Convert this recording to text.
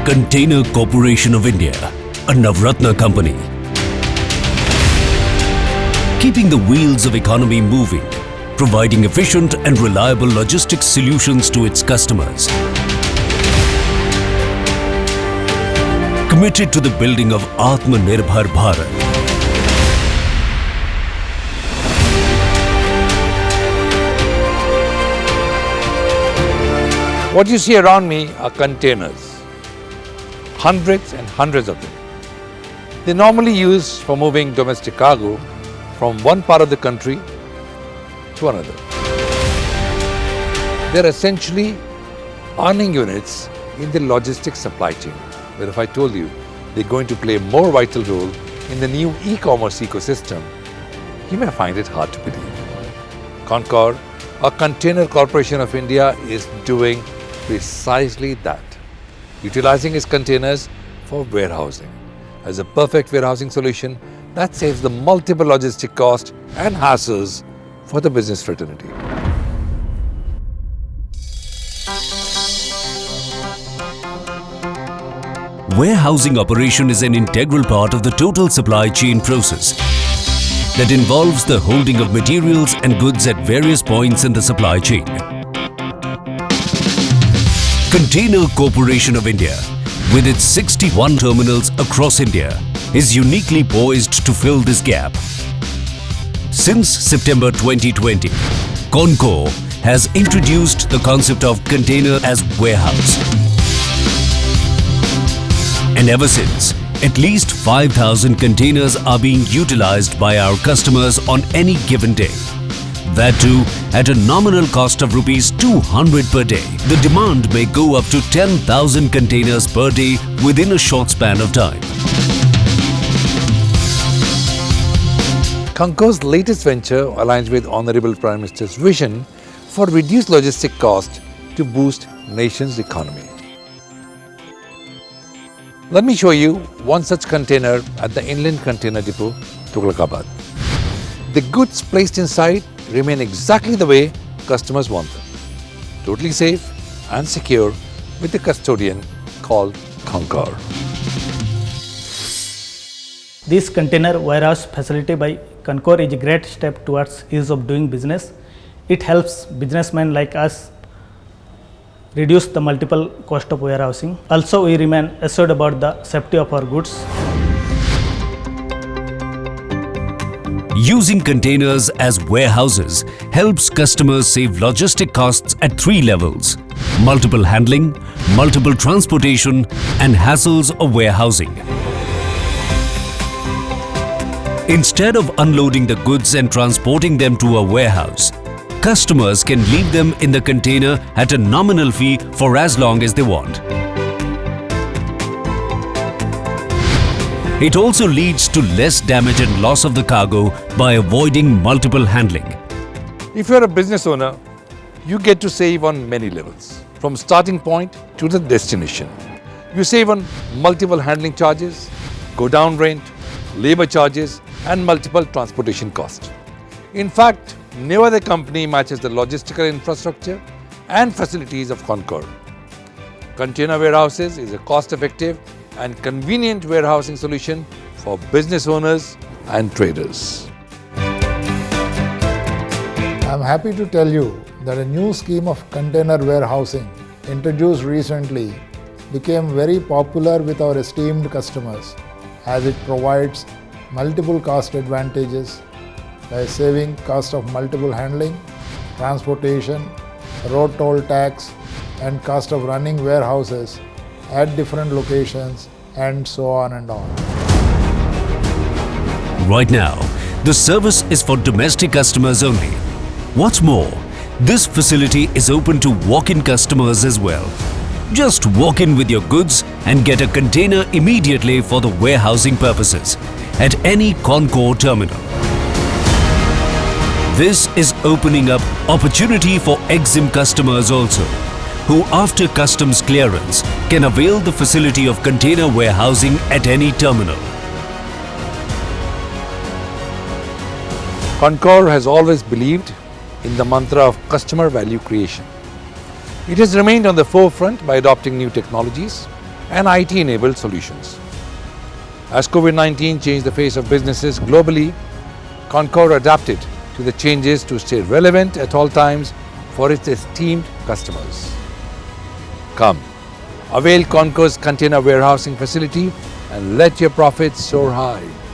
Container Corporation of India, a Navratna company. Keeping the wheels of economy moving, providing efficient and reliable logistics solutions to its customers. Committed to the building of Atmanirbhar Bharat. What you see around me are containers. Hundreds and hundreds of them. They're normally used for moving domestic cargo from one part of the country to another. They're essentially earning units in the logistics supply chain. But if I told you they're going to play a more vital role in the new e-commerce ecosystem, you may find it hard to believe. Concor, a Container Corporation of India, is doing precisely that, utilizing its containers for warehousing as a perfect warehousing solution that saves the multiple logistic costs and hassles for the business fraternity. Warehousing operation is an integral part of the total supply chain process that involves the holding of materials and goods at various points in the supply chain. Container Corporation of India, with its 61 terminals across India, is uniquely poised to fill this gap. Since September 2020, Concor has introduced the concept of container as warehouse. And ever since, at least 5,000 containers are being utilized by our customers on any given day. That too at a nominal cost of rupees 200 per day. The demand may go up to 10,000 containers per day within a short span of time. Concor's latest venture aligns with Honorable Prime Minister's vision for reduced logistic cost to boost nation's economy. Let me show you one such container at the Inland Container Depot, Tughlakabad. The goods placed inside remain exactly the way customers want them. Totally safe and secure with a custodian called Concor. This container warehouse facility by Concor is a great step towards ease of doing business. It helps businessmen like us reduce the multiple cost of warehousing. Also, we remain assured about the safety of our goods. Using containers as warehouses helps customers save logistic costs at 3 levels: multiple handling, multiple transportation, and hassles of warehousing. Instead of unloading the goods and transporting them to a warehouse, customers can leave them in the container at a nominal fee for as long as they want. It also leads to less damage and loss of the cargo by avoiding multiple handling. If you're a business owner, you get to save on many levels, from starting point to the destination. You save on multiple handling charges, go down rent, labor charges, and multiple transportation costs. In fact, no other company matches the logistical infrastructure and facilities of Concor. Container warehouses is a cost-effective and convenient warehousing solution for business owners and traders. I am happy to tell you that a new scheme of container warehousing introduced recently became very popular with our esteemed customers, as it provides multiple cost advantages by saving cost of multiple handling, transportation, road toll tax, and cost of running warehouses at different locations, and so on and on. Right now, the service is for domestic customers only. What's more, this facility is open to walk-in customers as well. Just walk in with your goods and get a container immediately for the warehousing purposes at any Concor terminal. This is opening up opportunity for EXIM customers also, who after customs clearance can avail the facility of container warehousing at any terminal. Concor has always believed in the mantra of customer value creation. It has remained on the forefront by adopting new technologies, and IT-enabled solutions. As COVID-19 changed the face of businesses globally, Concor adapted to the changes to stay relevant at all times for its esteemed customers. Come, avail Concor's container warehousing facility and let your profits soar high.